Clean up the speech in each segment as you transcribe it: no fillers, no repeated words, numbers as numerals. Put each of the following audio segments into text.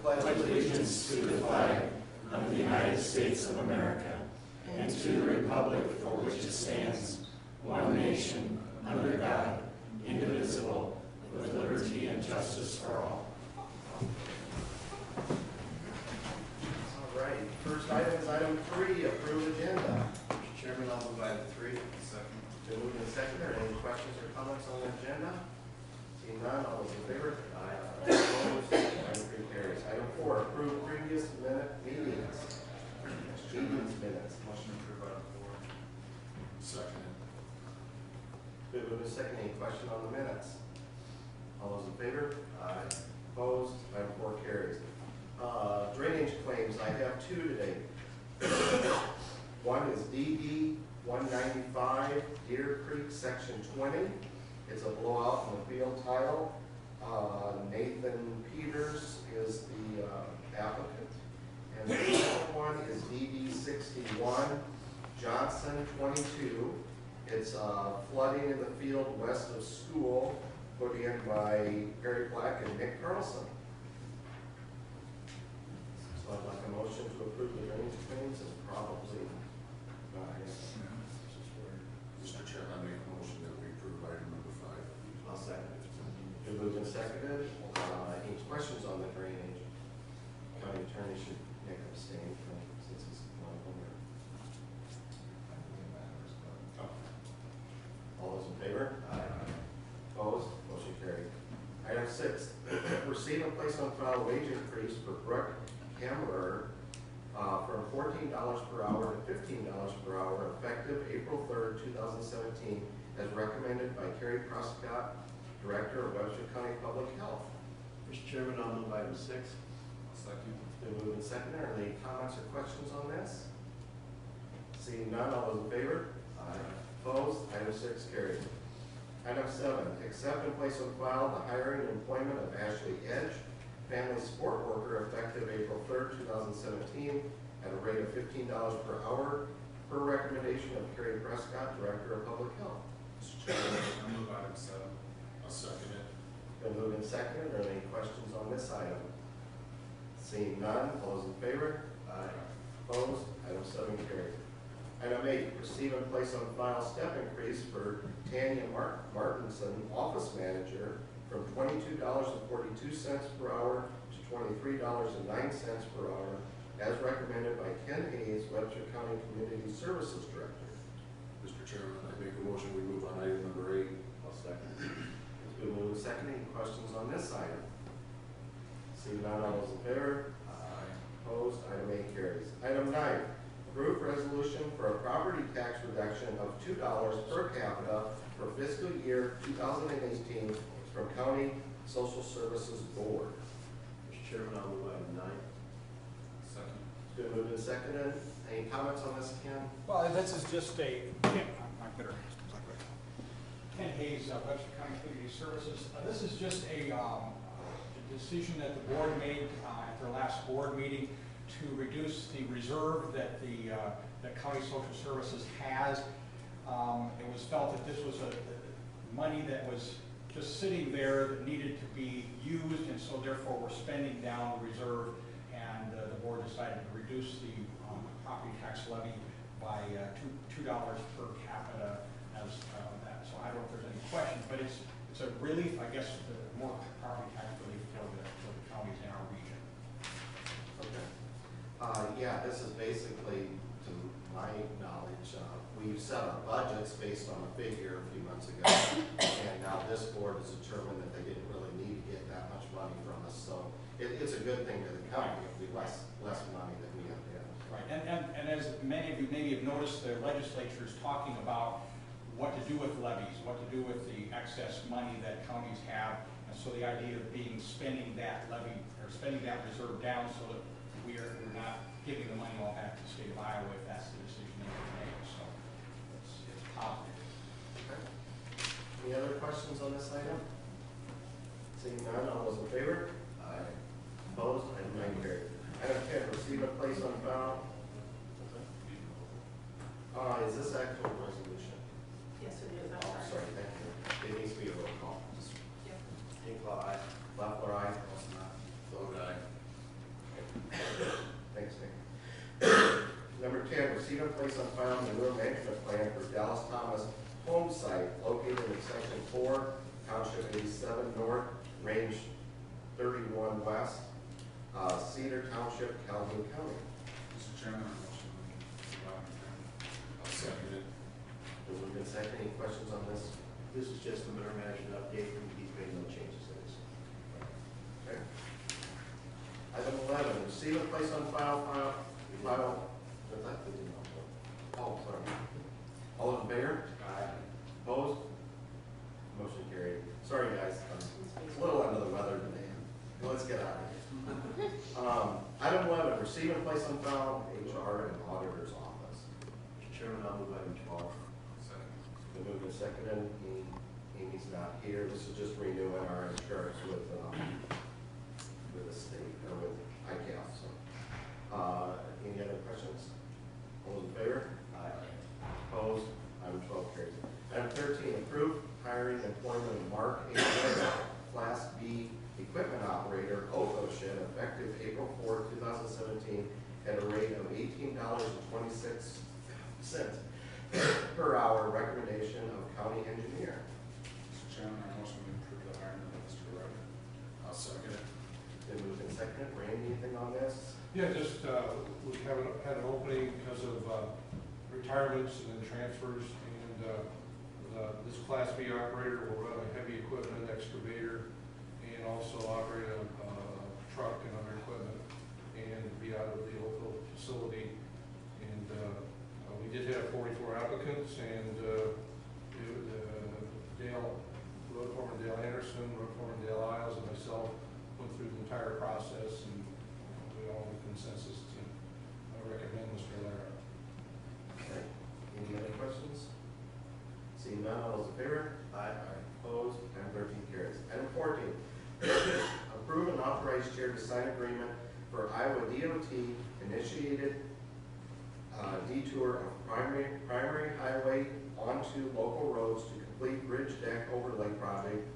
pledge allegiance to the flag of the United States of America and to the republic for which it stands, one nation, under God, indivisible, with liberty and justice for all. All right, first item is item 3, approved agenda. Mr. Chairman, I'll move item 3. Second. Been moved and seconded. Any questions or comments on the agenda? Seeing none, all those in favor? Aye. Opposed? Item 3 carries. Item 4, approved previous meetings. Minutes. Motion to approve item 4. Second. Been moved and seconded. Any question on the minutes? All those in favor? Aye. Opposed? Item 4 carries. Drainage claims, I have 2 today. One is DD 195, Deer Creek, Section 20. It's a blowout in the field tile. Nathan Peters is the applicant. And the second one is DD 61, Johnson 22. It's flooding in the field west of school, put in by Perry Black and Nick Carlson. So I'd like a motion to approve the drainage claims as probably. Mr. Chairman, I make a motion that we approve item number 5. I'll second it. Been moved and seconded. Any questions on the drainage? County attorney should make a abstain from since he's one of them. All those in favor? Aye. Opposed? Motion carried. Item 6, receive and place on file wage increase for Brooke Hammerer from $14 per hour to $15 per hour effective April 3rd, 2017 as recommended by Carrie Prescott, Director of Webster County Public Health. Mr. Chairman, I'll move item 6. Second. Been moved and seconded. Are there any comments or questions on this? Seeing none, all those in favor? Aye. Opposed? Item 6 carried. Item 7, accept and place on file the hiring and employment of Ashley Edge, family support worker, effective April 3rd, 2017, at a rate of $15 per hour, per recommendation of Carrie Prescott, Director of Public Health. Mr. Chairman, I move item 7. I'll second it. Been moved and seconded. Are there any questions on this item? Seeing none, all those in favor? Aye. Opposed? Item 7 carried. Item 8, receive and place on file step increase for Tanya Martinson, Office Manager, from $22.42 per hour to $23.09 per hour, as recommended by Ken Hayes, Webster County Community Services Director. Mr. Chairman, I make a motion we move on item number 8. I'll second. It's been moved and seconded. Any questions on this item? Seeing none, all those in favor? Aye. Opposed? Item 8 carries. Item 9, approve resolution for a property tax reduction of $2 per capita for fiscal year 2018 from County Social Services Board. Mr. Chairman, I'll move item 9. Second. It's been moved and seconded. Any comments on this, Ken? Well, this is just a, Ken Hayes, Webster County Community Services. This is just a decision that the board made at their last board meeting to reduce the reserve that the County Social Services has. It was felt that this was money that was just sitting there that needed to be used, and so therefore we're spending down the reserve, and the board decided to reduce the property tax levy by $2 per capita as that. So I don't know if there's any questions, but it's a relief, I guess, more property tax relief for the counties in our region. Okay. Yeah, this is basically, to my knowledge, we set our budgets based on a figure a few months ago, and now this board has determined that they didn't really need to get that much money from us. So it's a good thing to the county if we less money than we have to have. Right, and as many of you maybe have noticed, the legislature is talking about what to do with levies, what to do with the excess money that counties have, and so the idea of spending that levy or spending that reserve down so that we're not giving the money all back to the state of Iowa if that's the decision they make. So it's positive. Okay. Any other questions on this item? Seeing none, all those in favor? Aye. Opposed? Item 9 carried. Item 10, receive and place on file. Is this actual resolution? Yes, it is. I'm Oh, sorry, thank you. It needs to be a roll call. Inkla, aye. Leffler, aye. Vote aye. file manure management plan for Dallas Thomas home site located in section 4, township 87 north, range 31 west, Cedar Township, Calhoun County. Mr. Chairman, I motion we provide them. I'll second it. Moved and seconded. Any questions on this? This is just a manure management update, he's made no changes to this. Okay. Item 11, receive and place on file, what's that? Oh, sorry. All in favor? Aye. Opposed? Motion carried. Sorry, guys, it's a little under the weather today. Let's get out of here. Item 11, receive and place on file, HR and Auditor's Office. Mr. Chairman, I'll move item 12. Second. Been moved and seconded. Amy's not here. This is just renewing our insurance with the state, or with ICAL, so. Any other questions? All those in favor? Aye. Opposed? Item 12 carries. Item 13, approve hiring and employment of Mark A. Webster, Class B Equipment Operator, OPO shed, effective April 4, 2017, at a rate of $18.26 per hour, recommendation of county engineer. Mr. Chairman, I motion we approve the hiring of Mr. Ryder. I'll second it. Been moved and seconded. Randy, anything on this? Yeah, just, we haven't had an opening because of retirements and then transfers, and this Class B operator will run a heavy equipment excavator and also operate a truck and other equipment and be out of the local facility. And we did have 44 applicants, and Road Foreman Dale Anderson, Road Foreman Dale Isles, and myself went through the entire process, and we all had consensus to recommend Mr. Lara. Okay. Any other questions? Seeing none, all those in favor? Aye. Opposed? Item 13 carries. Item 14, approve and authorize chair to sign agreement for Iowa DOT initiated detour of primary highway onto local roads to complete bridge deck overlay project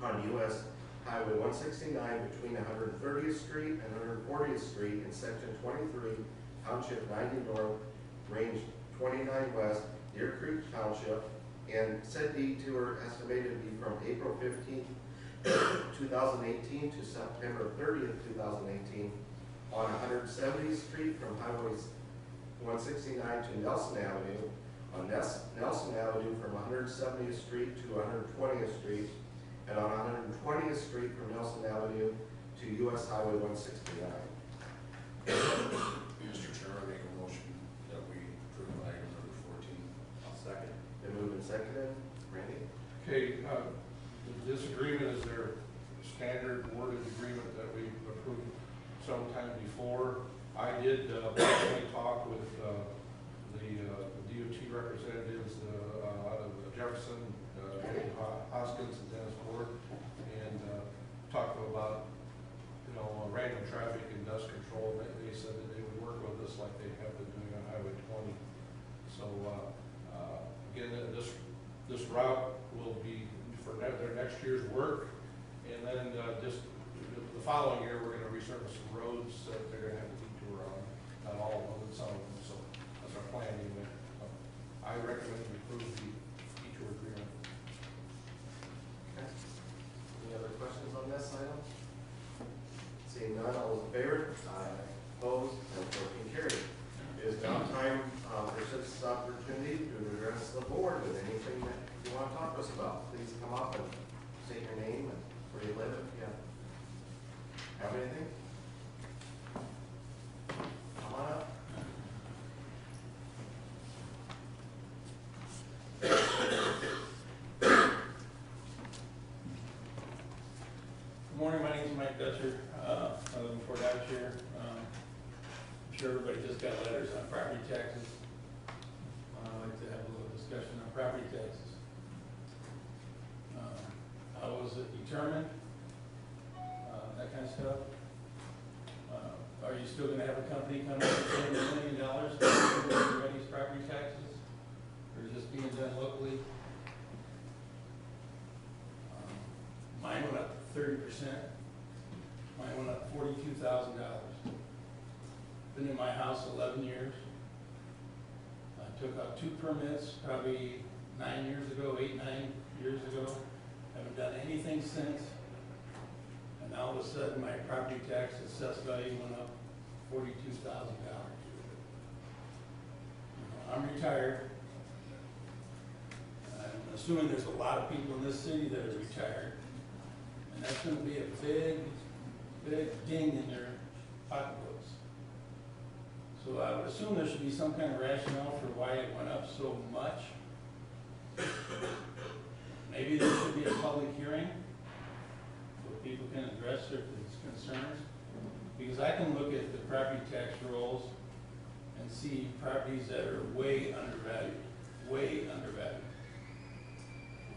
on US Highway 169 between 130th Street and 140th Street in section 23, township 90 north, range 29 west, Deer Creek Township, and said detour estimated to be from April 15th, 2018 to September 30th, 2018 on 170th Street from Highway 169 to Nelson Avenue, on Nelson Avenue from 170th Street to 120th Street, and on 120th Street from Nelson Avenue to US Highway 169. Mr. Chairman, I make a motion that we approve item number 14. I'll second. Been moved and seconded. Randy? Okay, this agreement is their standard worded agreement that we approved sometime before. I did personally talk with the DOT representatives out of Jefferson, Hoskins, and Dennis Ward, and talked about, random traffic and dust control. They said that they would work with us like they have been doing on Highway 20. So again, this route will be for their next year's work, and then just the following year we're going to resurface some roads that they're going to have a detour on, not all of them, but some of them. So that's our plan anyway. So I recommend we approve the detour agreement. Okay. Any other questions on this item? Seeing none, all those in favor? Aye. Opposed? And motion carried. It is now time for this opportunity to address the board with anything that you want to talk to us about. Please come up and state your name and where you live if you have anything. Come on up. Good morning, my name is Mike Dutcher. I live in Fort Apache. I'm sure everybody just got letters on property taxes. I'd like to have a little discussion on property taxes. How was it determined? That kind of stuff. Are you still going to have a company come in and spend $1 million to raise property taxes? Or is this being done locally? Mine went up 30%. Mine went up $42,000. Been in my house 11 years. took out 2 permits, probably 9 years ago, 8, 9 years ago. Haven't done anything since. And now all of a sudden, my property tax assessed value went up $42,000. I'm retired. I'm assuming there's a lot of people in this city that are retired. And that's gonna be a big, big ding in their pocketbooks. So I would assume there should be some kind of rationale for why it went up so much. Maybe there should be a public hearing where people can address their concerns. Because I can look at the property tax rolls and see properties that are way undervalued, way undervalued.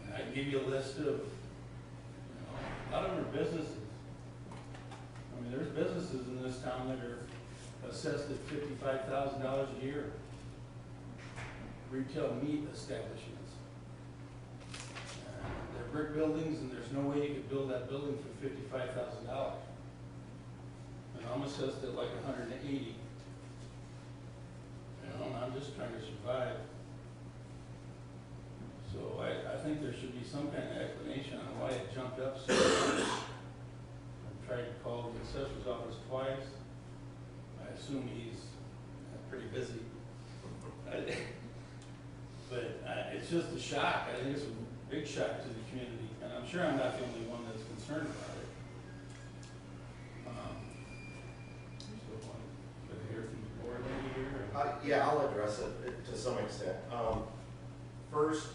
And I can give you a list of, a lot of them are businesses. I mean, there's businesses in this town that are assessed at $55,000 a year. Retail meat establishments. They're brick buildings, and there's no way you could build that building for $55,000. And I'm assessed at like 180. And I'm just trying to survive. So I think there should be some kind of explanation on why it jumped up so much. I've tried to call the assessor's office twice. I assume he's pretty busy. But it's just a shock. I think it's a big shock to the community. And I'm sure I'm not the only one that's concerned about it. So, hear from the board maybe here? Yeah, I'll address it to some extent. First,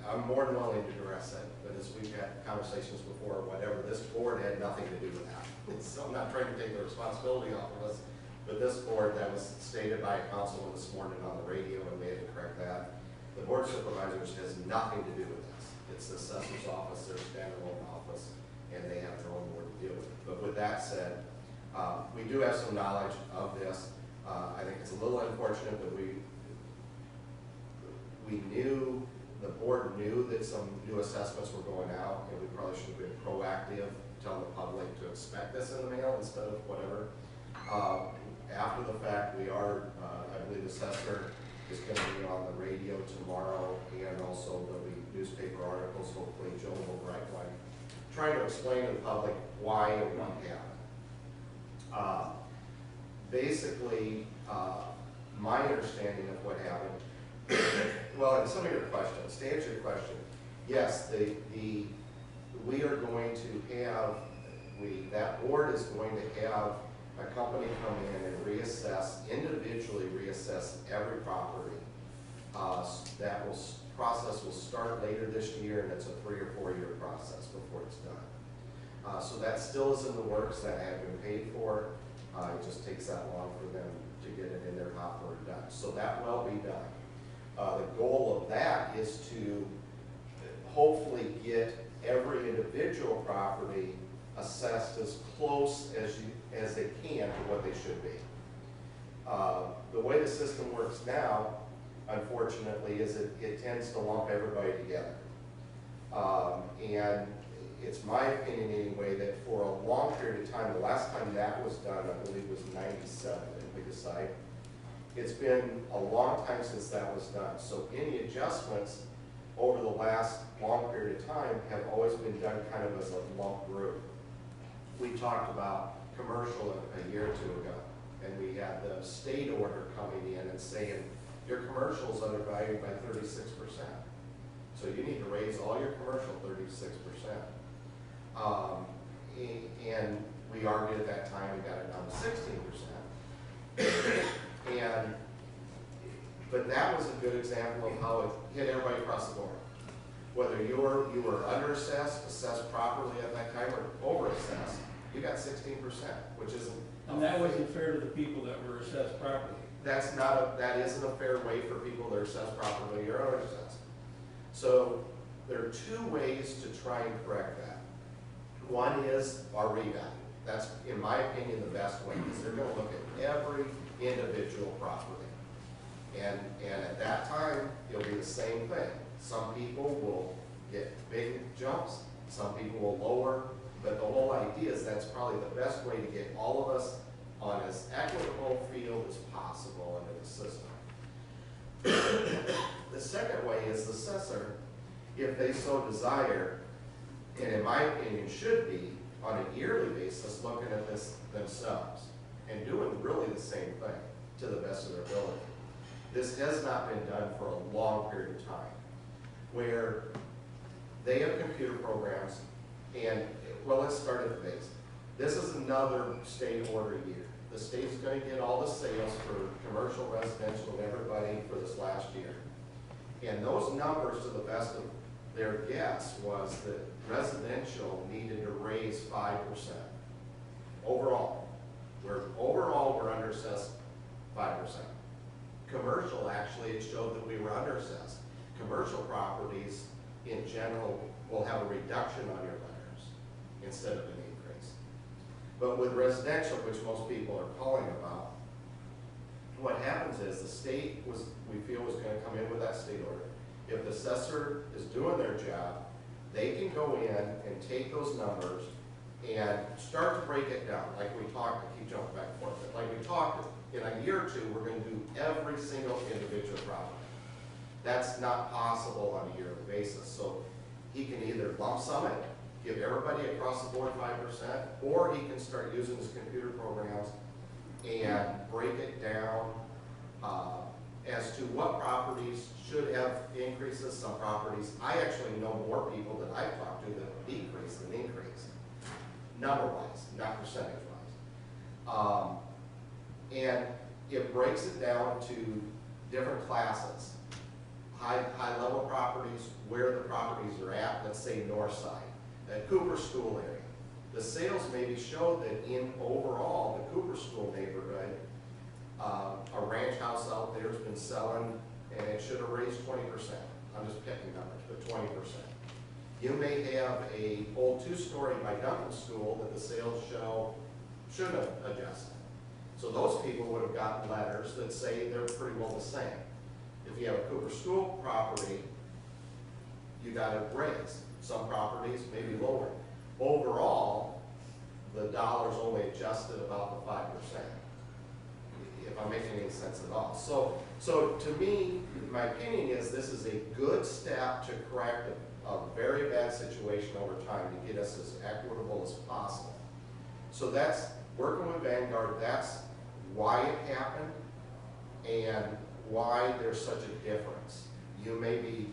I'm more than willing to address it, but as we've had conversations before, whatever, this board had nothing to do with that. So I'm not trying to take the responsibility off of us, but this board, that was stated by a councilman this morning on the radio, and we had to correct that. The board of supervisors has nothing to do with this. It's the assessor's office, their standalone office, and they have their own board to deal with it. But with that said, we do have some knowledge of this. I think it's a little unfortunate that the board knew that some new assessments were going out, and we probably should have been proactive, telling the public to expect this in the mail instead of whatever. After the fact, we are, I believe the assessor is going to be on the radio tomorrow, and also there'll be newspaper articles, hopefully Joe will write one, trying to explain to the public why and what happened. Basically, my understanding of what happened, well, and some of your questions, to answer your question, yes, we are going to have, that board is going to have a company come in and individually reassess every property. That process will start later this year, and it's a 3 or 4 year process before it's done. So that still is in the works, that have been paid for. It just takes that long for them to get it in their hopper and done. So that will be done. The goal of that is to hopefully get every individual property assessed as close as they can to what they should be. The way the system works now, unfortunately, is it tends to lump everybody together. And it's my opinion anyway that for a long period of time, the last time that was done, I believe was 97, didn't we decide? It's been a long time since that was done. So any adjustments over the last long period of time have always been done kind of as a lump group. We talked about commercial a year or two ago, and we had the state order coming in and saying, your commercial is undervalued by 36%. So you need to raise all your commercial 36%. And we argued at that time, we got it down to 16%. But that was a good example of how it hit everybody across the board. Whether you were under-assessed, assessed properly at that time, or over-assessed, you got 16%, which isn't. And that wasn't fair to the people that were assessed properly. That isn't a fair way for people that are assessed properly or under-assessed. So there are 2 ways to try and correct that. One is our revalue. That's, in my opinion, the best way, because they're going to look at every individual property. And at that time, it'll be the same thing. Some people will get big jumps, some people will lower, but the whole idea is that's probably the best way to get all of us on as equitable field as possible under the system. The second way is the assessor, if they so desire, and in my opinion should be, on a yearly basis, looking at this themselves and doing really the same thing to the best of their ability. This has not been done for a long period of time, where they have computer programs, and, well, let's start at the base. This is another state order year. The state's going to get all the sales for commercial, residential, and everybody for this last year. And those numbers, to the best of their guess, was that residential needed to raise 5%. Overall. We're underassessed 5%. Commercial, actually, it showed that we were underassessed. Commercial properties, in general, will have a reduction on your letters instead of an increase. But with residential, which most people are calling about, what happens is the state we feel was going to come in with that state order. If the assessor is doing their job, they can go in and take those numbers and start to break it down, like we talked. I keep jumping back and forth, but like we talked, in a year or two, we're going to do every single individual property. That's not possible on a yearly basis. So he can either lump sum it, give everybody across the board 5%, or he can start using his computer programs and break it down as to what properties should have increases. Some properties, I actually know more people that I've talked to that have decreased than increased, number-wise, not percentage-wise. And it breaks it down to different classes. High-level properties, where the properties are at, let's say north side, that Cooper School area. The sales maybe show that in overall, the Cooper School neighborhood, a ranch house out there has been selling, and it should have raised 20%. I'm just picking numbers, but 20%. You may have a old two-story by Duncan School that the sales show should have adjusted. So those people would have gotten letters that say they're pretty well the same. If you have a Cooper School property, you got to raise. Some properties may be lower. Overall, the dollars only adjusted about the 5%, if I'm making any sense at all. So to me, my opinion is this is a good step to correct a very bad situation over time to get us as equitable as possible. So that's working with Vanguard. That's why it happened and why there's such a difference. You may be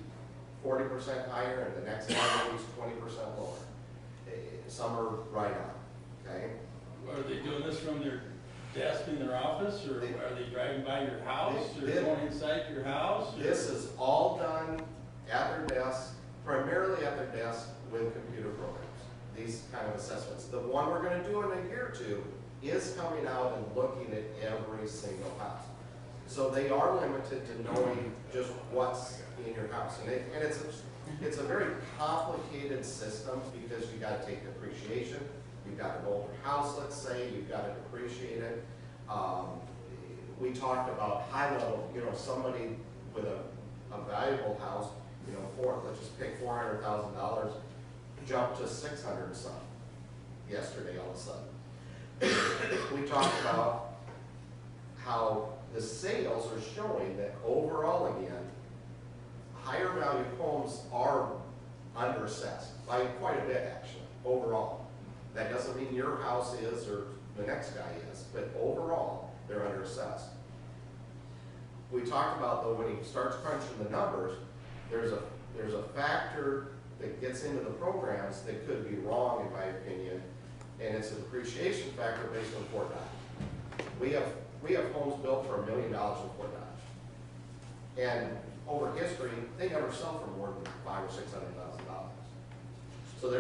40% higher and the next guy maybe is 20% lower. Some are right on, okay? Are they doing this from their desk in their office, or are they driving by your house, or going inside your house? This is all done at their desk, primarily at their desk with computer programs, these kind of assessments. The one we're going to do in a year or two is coming out and looking at every single house. So they are limited to knowing just what's in your house. And it's a very complicated system because you got to take depreciation. You've got an older house, let's say, you've got to depreciate it. We talked about high level, somebody with a valuable house, let's just pick $400,000, jumped to 600 and something yesterday all of a sudden. We talked about how the sales are showing that overall again, higher value homes are underassessed by quite a bit actually, overall. That doesn't mean your house is or the next guy is, but overall, they're underassessed. We talked about though, when he starts crunching the numbers, there's a factor that gets into the programs that could be wrong in my opinion, and it's a depreciation factor based on Fort Dodge. We have homes built for $1 million in Fort Dodge, and over history, they never sell for more than $500,000 or $600,000. So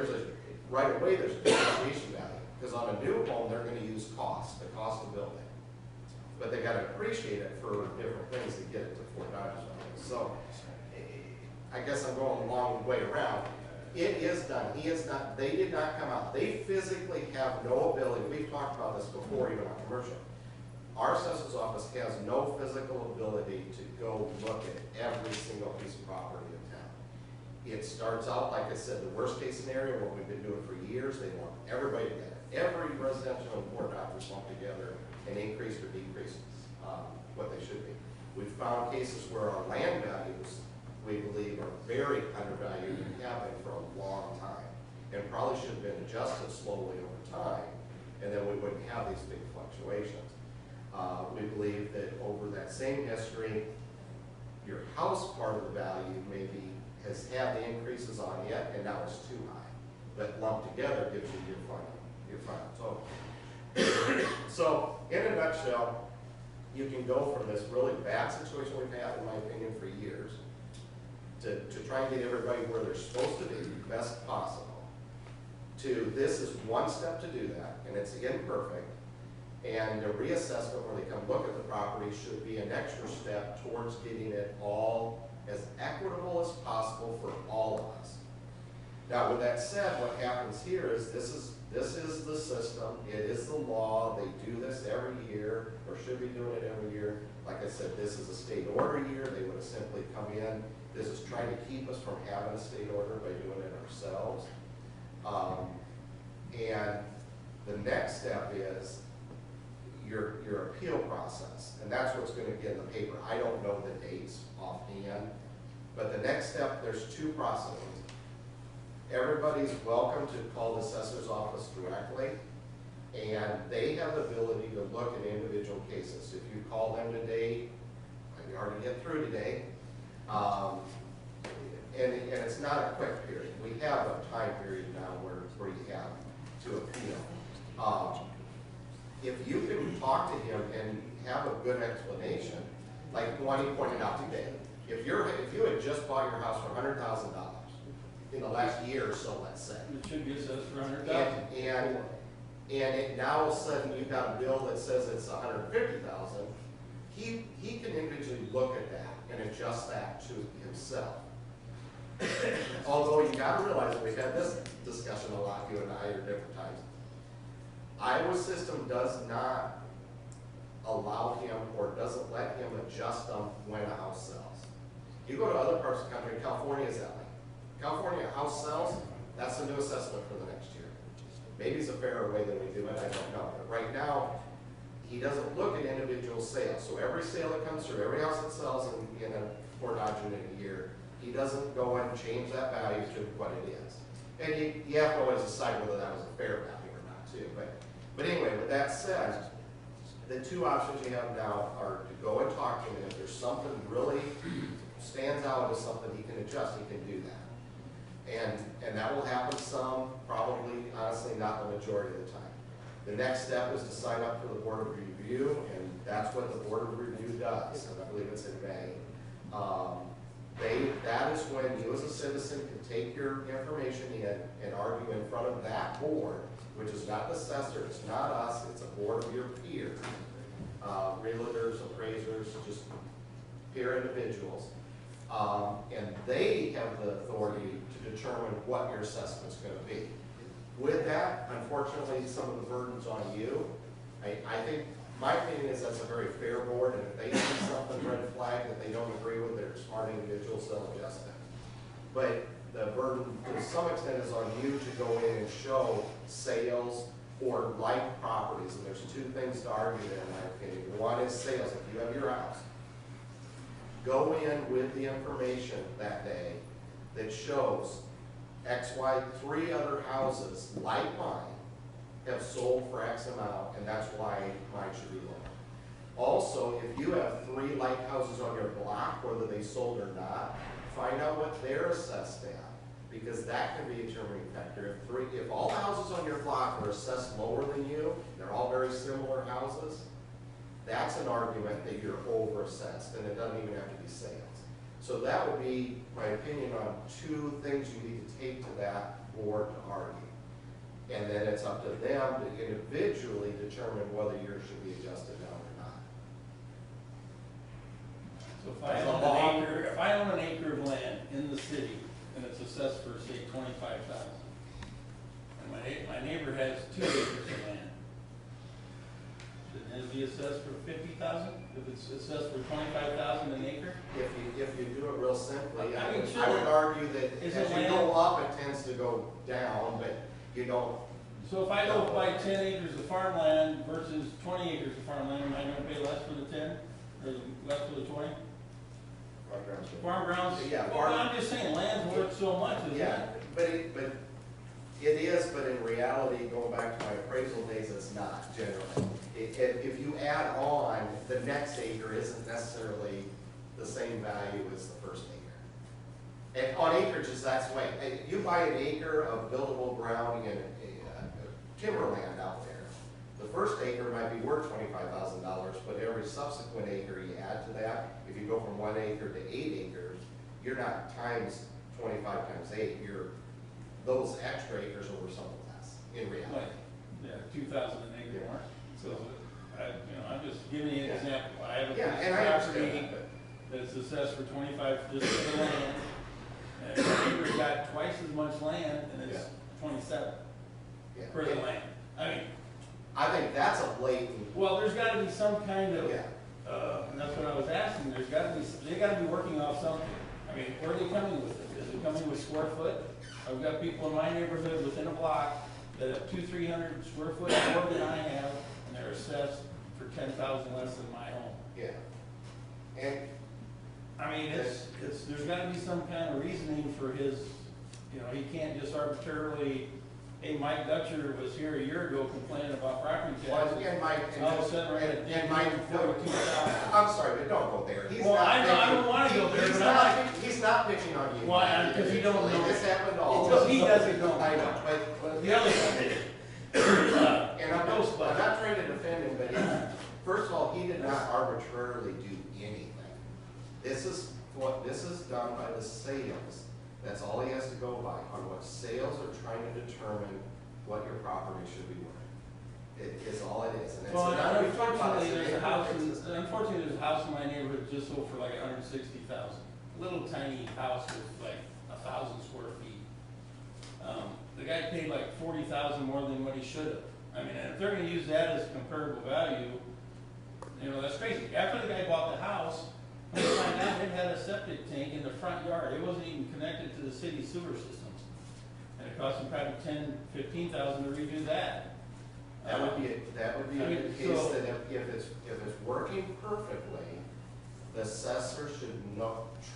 right away there's a depreciation value, because on a new home they're going to use the cost of building, but they got to appreciate it for different things to get it to Fort Dodge's value. So I guess I'm going a long way around. It is done. They did not come out. They physically have no ability. We've talked about this before, even on commercial. Our assessor's office has no physical ability to go look at every single piece of property in town. It starts out, like I said, the worst case scenario, what we've been doing for years, they want everybody together. Every residential and Fort Dodge is lumped together and increase or decrease what they should be. We've found cases where our land values, we believe, are very undervalued and have been for a long time, and probably should have been adjusted slowly over time, and then we wouldn't have these big fluctuations. We believe that over that same history, your house part of the value maybe has had the increases on it, and now it's too high. But lumped together gives you your final total. So, in a nutshell, you can go from this really bad situation we've had, in my opinion, for years, to try and get everybody where they're supposed to be, best possible, to this is one step to do that, and it's imperfect, and a reassessment where they come look at the property should be an extra step towards getting it all as equitable as possible for all of us. Now, with that said, what happens here is this is the system, it is the law, they do this every year, or should be doing it every year. Like I said, this is a state order year, they would have simply come in. This is trying to keep us from having a state order by doing it ourselves. And the next step is your appeal process, and that's what's going to get in the paper. I don't know the dates offhand, but the next step, there's two processes. Everybody's welcome to call the assessor's office directly, and they have the ability to look at individual cases. If you call them today, I can already get through today, and it's not a quick period. We have a time period now where you have to appeal. If you can talk to him and have a good explanation, like the one he pointed out today, if you had just bought your house for $100,000 in the last year or so, let's say, It should be assessed for $100,000. and now all of a sudden you've got a bill that says it's $150,000, he can individually look at that and adjust that to himself. Although you got to realize, we've had this discussion a lot, you and I, at different times. Iowa's system does not allow him or doesn't let him adjust them when a house sells. You go to other parts of the country, California is that way. California, a house sells, that's a new assessment for the next year. Maybe it's a fairer way than we do it, I don't know. But right now, he doesn't look at individual sales. So every sale that comes through, every house that sells in a Fort Dodge in a year, he doesn't go and change that value to what it is. And you have to always decide whether that was a fair value or not too. But anyway, with that said, the two options you have now are to go and talk to him. If there's something really stands out as something he can adjust, he can do that. And that will happen some, probably, honestly, not the majority of the time. The next step is to sign up for the Board of Review, and that's what the Board of Review does, and I believe it's in May. That is when you as a citizen can take your information in and argue in front of that board, which is not the assessor, it's not us, it's a board of your peers, realtors, appraisers, just peer individuals. And they have the authority to determine what your assessment's going to be. With that, unfortunately, some of the burden's on you. I think, my opinion is that's a very fair board, and if they see something red flag that they don't agree with, they're smart individuals, they'll adjust it. But the burden, to some extent, is on you to go in and show sales or like properties, and there's two things to argue there, in my opinion. One is sales. If you have your house, go in with the information that day that shows X, Y, 3 other houses like mine have sold for X amount, and that's why mine should be lower. Also, if you have 3 like houses on your block, whether they sold or not, find out what they're assessed at, because that can be a determining factor. If all the houses on your block are assessed lower than you, they're all very similar houses, that's an argument that you're over-assessed, and it doesn't even have to be sales. So that would be my opinion on 2 things you need to take to that board to argue. And then it's up to them to individually determine whether yours should be adjusted down or not. So if I own an acre of land in the city and it's assessed for, say, $25,000, and my neighbor has 2 acres of land, shouldn't it be assessed for $50,000? If it's assessed for $25,000 an acre? If you do it real simply, I mean, I would argue that Is as it you land? go up, it tends to go down, but you don't. So if I go buy 10 acres of farmland versus 20 acres of farmland, am I going to pay less for the 10? or less of the 20? Farm grounds. Farm grounds? Yeah, Well, farm- I'm just saying, land's worth so much, isn't Yeah, it? but it is, but in reality, going back to my appraisal days, it's not generally. If you add on, the next acre isn't necessarily the same value as the first acre. And on acreages, that's the way. You buy an acre of buildable ground in timberland out there, the first acre might be worth $25,000, but every subsequent acre you add to that, if you go from 1 acre to 8 acres, you're not times 25 times 8, those extra acres are worth something less in reality. Like, yeah, 2,000 an acre more. So, I'm just giving you an Yeah. example. I have a Yeah, piece and of I understand property that, that's assessed for 25 just for the land. And the neighbor's got twice as much land, and it's 27 but, for the land. I mean, I think that's a blatant, well, there's gotta be some kind of, yeah. and that's what I was asking, they gotta be working off something. I mean, where are they coming with it? Is it coming with square foot? I've got people in my neighborhood within a block that have 200-300 square foot more than I have, and they're assessed for 10,000 less than my home. Yeah. And, I mean, there's gotta be some kind of reasoning for his, he can't just arbitrarily, hey, Mike Dutcher was here a year ago complaining about property well, taxes. and Mike, All of a sudden, we're at and Mike, 42,000. I'm sorry, but don't go there. He's Well, not I know, I don't wanna picking- go there, he's but I'm not- He's not picking on you. Why? Because you don't know. This happened to all of Because us. he doesn't know. I know, but. The other thing, And I'm not trying to defend him, but first of all, he did not arbitrarily do anything. This is done by the sales. That's all he has to go by, on what sales are trying to determine what your property should be worth. It is all it is. And it's well, not- we've talked about unfortunately, this. there's a house, unfortunately, there's a house in my neighborhood just sold for like 160,000. Little tiny house with like 1,000 square feet. The guy paid like 40,000 more than what he should have. I mean, and if they're gonna use that as comparable value, that's crazy. After the guy bought the house, we find out it had a septic tank in the front yard. It wasn't even connected to the city sewer systems. And it cost him probably 10,000-15,000 to redo that. That would be a I mean, good case so- that if it's working perfectly, the assessor should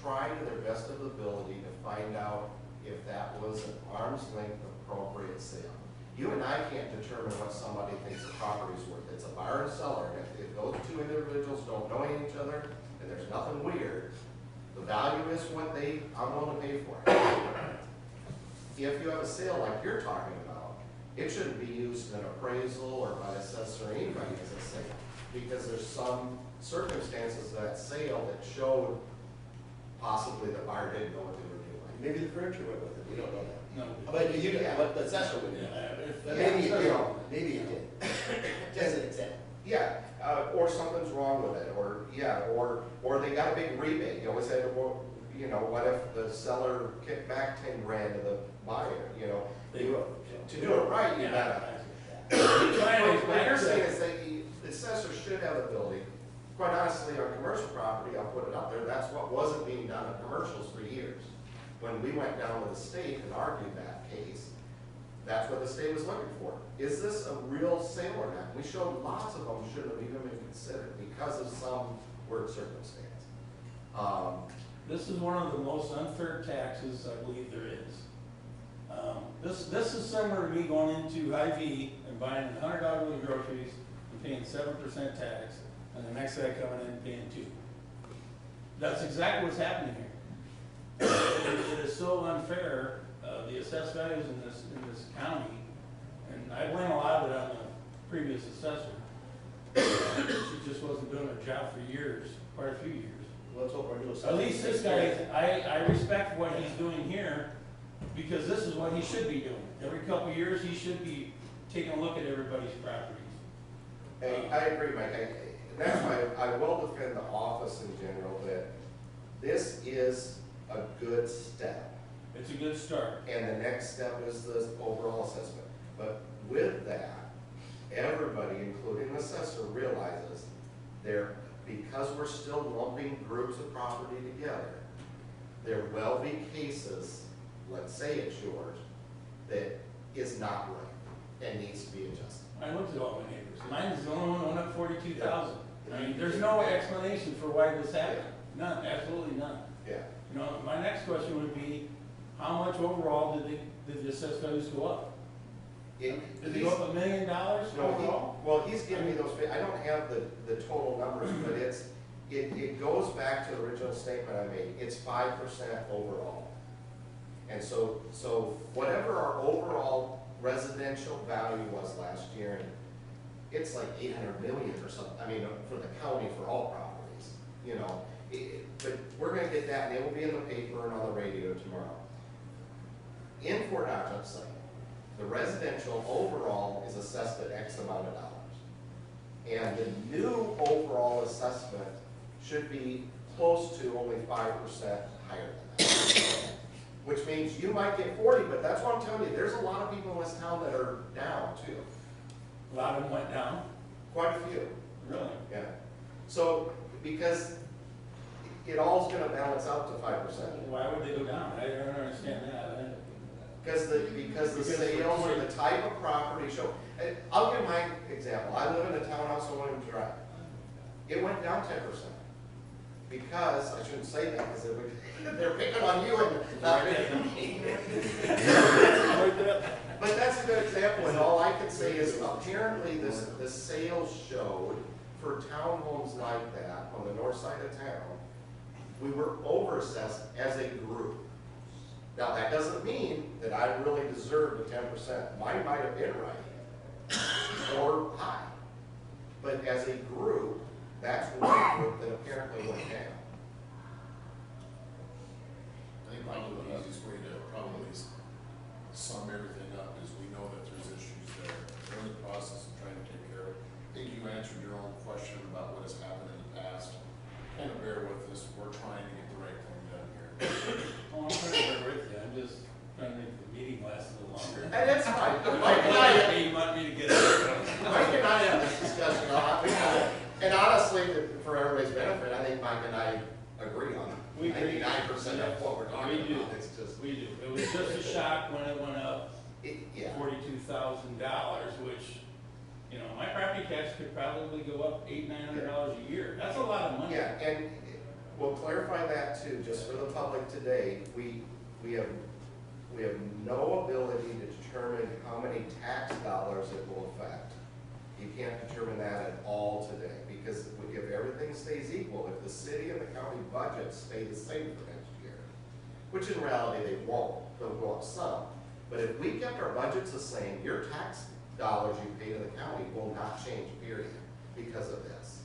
try to their best of ability to find out if that was an arm's length appropriate sale. You and I can't determine what somebody thinks a property's worth. It's a buyer and seller. And if those two individuals don't know each other and there's nothing weird, the value is what I'm willing to pay for it. If you have a sale like you're talking about, it shouldn't be used in an appraisal or by assessor or anybody as a sale, because there's some circumstances of that sale that showed possibly the buyer didn't know what they were doing. Maybe the furniture went with it, we don't know that. No. But but the assessor would know. But maybe, maybe it did. Just an example. Yeah, or something's wrong with it, or they got a big rebate. You always said, well, what if the seller kicked back 10 grand to the buyer? To do it right, you gotta. What you're saying is that the assessor should have the ability. Quite honestly, on commercial property, I'll put it up there. That's what wasn't being done on commercials for years. When we went down to the state and argued that case, that's what the state was looking for. Is this a real sale or not? We showed lots of them shouldn't have even been considered because of some weird circumstance. This is one of the most unfair taxes I believe there is. This is similar to me going into Hy-Vee and buying $100 worth of groceries and paying 7% tax, and the next guy coming in and paying 2%. That's exactly what's happening here. It is so unfair, the assessed values in this county, and I blame a lot of it on the previous assessor. She just wasn't doing her job for years, quite a few years. Let's hope our new assessor. At least this guy, I respect what he's doing here, because this is what he should be doing. Every couple of years, he should be taking a look at everybody's properties. Hey, I agree, Mike. And that's why I will defend the office in general, that this is a good step. It's a good start. And the next step is the overall assessment. But with that, everybody, including the assessor, realizes because we're still lumping groups of property together, there will be cases, let's say it's yours, that is not right and needs to be adjusted. I looked at all my neighbors. Mine is the only one that went up 42,000. I mean, there's no explanation for why this happened. None, absolutely none. Yeah. You know, my next question would be, how much overall did the assessed values go up? Did they go up $1 million overall? Well, he's giving me those, I don't have the total numbers, but it goes back to the original statement I made. It's 5% overall. And so whatever our overall residential value was last year, and it's like 800 million or something, I mean, for the county for all properties, you know. But we're gonna get that, and it will be in the paper and on the radio tomorrow. In Fort Dodge upside, the residential overall is assessed at X amount of dollars. And the new overall assessment should be close to only 5% higher than that. Which means you might get 40, but that's what I'm telling you, there's a lot of people in this town that are down too. A lot of them went down? Quite a few. Really? Yeah. So, because it all's gonna balance out to 5%. Why would they go down? I don't understand that. Because the sales or the type of property show. I'll give my example. I live in a townhouse on Williams Drive. It went down 10%. Because, I shouldn't say that, because they're picking on you and not picking on me. But that's a good example, and all I can say is apparently the sales showed for townhomes like that on the north side of town, we were overassessed as a group. Now, that doesn't mean that I really deserved the 10%. Mine might have been right, or high. But as a group, that's one group that apparently went down. I think probably the easiest way to probably sum everything up is we know that there's issues there. We're in the process of trying to take care of it. I think you answered your own question about what has happened in the past. Kind of bear with us. We're trying to get the right thing done here. Oh, I'm trying to work with you. I'm just trying to make the meeting last a little longer. And that's fine. You want me to get it? Mike and I have this discussion a lot. And honestly, for everybody's benefit, I think Mike and I agree on 99% of what we're talking about. It's just, We do. It was just a shock when it went up yeah. $42,000, which, you know, my property tax could probably go up $800–900 a year. That's a lot of money. Yeah, and we'll clarify that too, just for the public today. We have no ability to determine how many tax dollars it will affect. You can't determine that at all today, because if everything stays equal, if the city and the county budgets stay the same for next year, which in reality they won't, they'll go up some. But if we kept our budgets the same, your tax dollars you pay to the county will not change, period, because of this.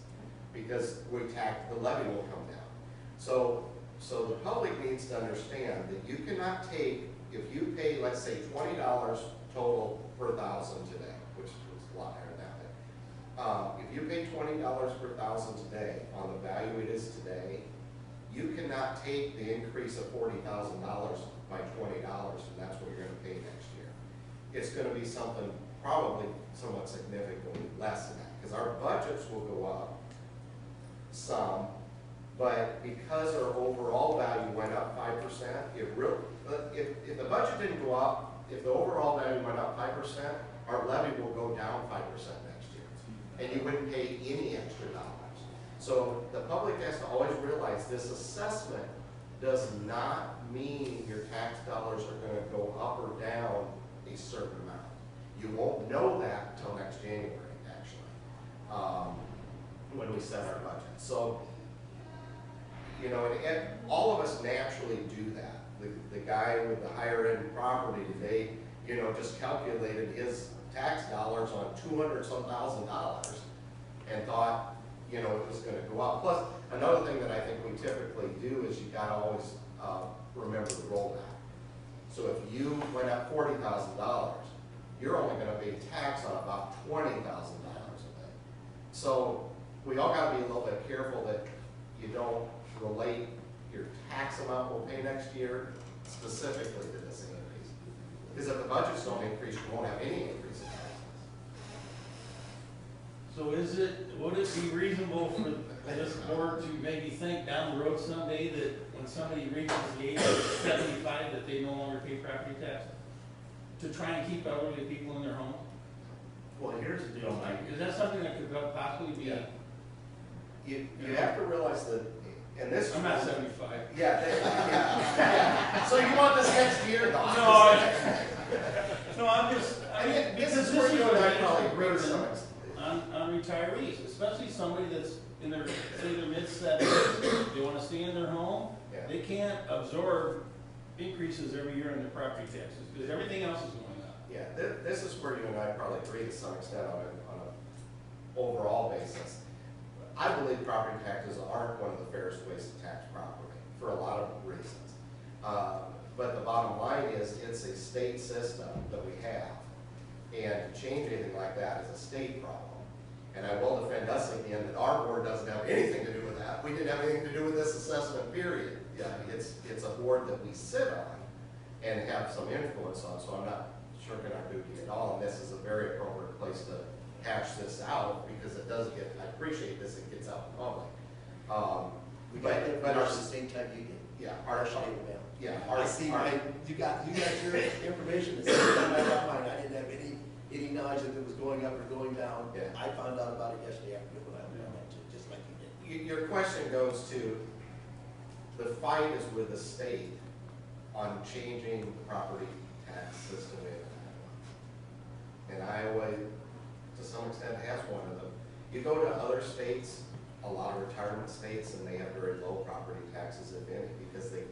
Because the levy will come down. So the public needs to understand that you cannot take, if you pay, let's say, $20 total per thousand today, which is a lot higher than that. If you pay $20 per thousand today on the value it is today, you cannot take the increase of $40,000 by $20, and that's what you're going to pay next year. It's going to be something probably somewhat significantly less than that, because our budgets will go up some, but because our overall value went up 5%, if the budget didn't go up, if the overall value went up 5%, our levy will go down 5% next year, and you wouldn't pay any extra dollars. So the public has to always realize this assessment does not mean your tax dollars are going to go up or down a certain amount. You won't know that until next January, actually, when we set our budget. So, you know, and all of us naturally do that. The guy with the higher end property today, you know, just calculated his tax dollars on $200-some thousand and thought, you know, it was going to go up. Plus, another thing that I think we typically do is you got to always remember the rollback. So if you went up $40,000, you're only going to pay tax on about $20,000 a day. So we all got to be a little bit careful that you don't relate your tax amount we'll pay next year specifically to this increase. Because if the budgets don't increase, you won't have any increase in taxes. So would it be reasonable for this board to maybe think down the road someday that when somebody reaches the age of 75 that they no longer pay property taxes? To try and keep elderly people in their homes? Well, here's the deal, Mike. Is that something that could possibly be? Yeah. You have to realize that, and this. I'm not 75. Yeah, yeah. So you want this next year? No, I'm just, I mean, this because is where you and I probably a agree to some burden extent. on retirees, especially somebody that's in their, say, their mid-70s. They wanna stay in their home. Yeah. They can't absorb increases every year in their property taxes, because everything else is going up. Yeah, this is where you and I probably agree to some extent on an overall basis. I believe property taxes aren't one of the fairest ways to tax property for a lot of reasons. But the bottom line is, it's a state system that we have, and to change anything like that is a state problem. And I will defend us again that our board doesn't have anything to do with that. We didn't have anything to do with this assessment, period. Yeah, it's a board that we sit on and have some influence on, so I'm not shirking our duty at all, and this is a very appropriate place to hash this out, because it does get, I appreciate this, it gets out in public. We got it, but at the same time you did. Yeah, Our shop mail. yeah, I see, you got your information, the same time I got mine, I didn't have any knowledge that it was going up or going down. Yeah. I found out about it yesterday afternoon when I went on it, just like you did. Your question goes to, the fight is with the state on changing the property tax system in Iowa. And Iowa, to some extent, has one of them. You go to other states, a lot of retirement states, and they have very low property taxes, if any, because they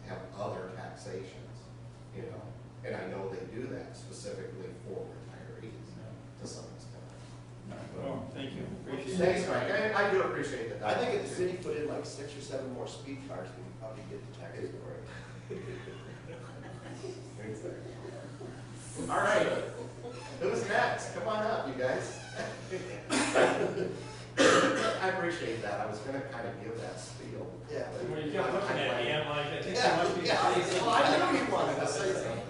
have other taxations, you know. And I know they do that specifically for retirees, to some extent. Oh, thank you. Appreciate Thanks, it. Mike. I do appreciate that. I think if the city put in like 6 or 7 more speed cars, we could probably get the taxes for it. All right, who's next? Come on up, you guys. I appreciate that. I was gonna kind of give that spiel. Yeah. When you kept looking at me, I'm like, I think Yeah, there must be yeah. Well, I knew you wanted to say something.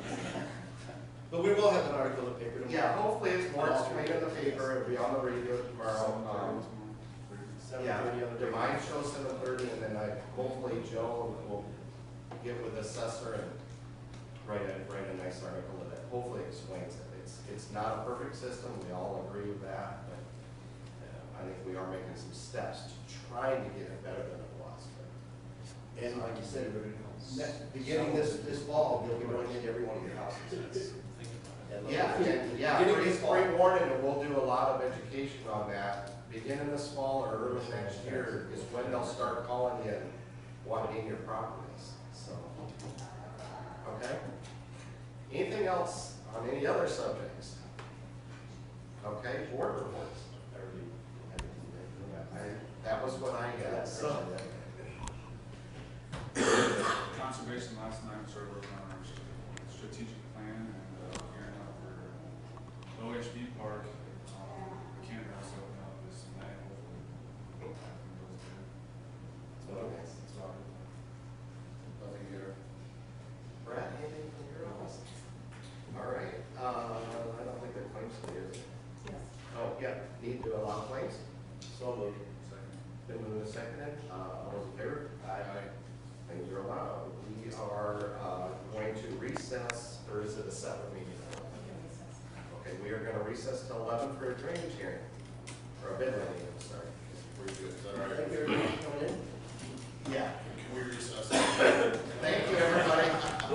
But we will have an article in the paper tomorrow. Yeah, hopefully it's more made in the paper. It'll be on the radio tomorrow. 7:30 Yeah, on the mine shows 7:30, and then hopefully Joe will get with the assessor and write a nice article that hopefully explains it. It's not a perfect system, we all agree with that, but I think we are making some steps to try to get it better than it was. And like you said, beginning this fall, they'll be going into every one of your houses. Yeah, Beginning this fall. pre-warning, and we'll do a lot of education on that. Beginning this fall or early next year is when they'll start calling you and wanting your properties, so. Okay? Anything else on any other subjects? Okay, board reports. That was what I got, so. Conservation last night, we started working on our strategic plan and gearing up for OHB Park. The campground's open up this May, hopefully. Everything goes good. Okay. That's about it. Nothing here. Brad, anything from your office? All right, I don't think that claims today, is it? Yes. Oh, yeah, need to do a lot of claims. So moved. Been moved and seconded, all those in favor? Aye. Things are allowed. We are going to recess, or is it a separate meeting? Okay, we are gonna recess till 11 for a drainage hearing, or a bid letting, I'm sorry. We're good. Is that all right? Thank you, everybody, for coming in. Yeah. Can we recess? Thank you, everyone.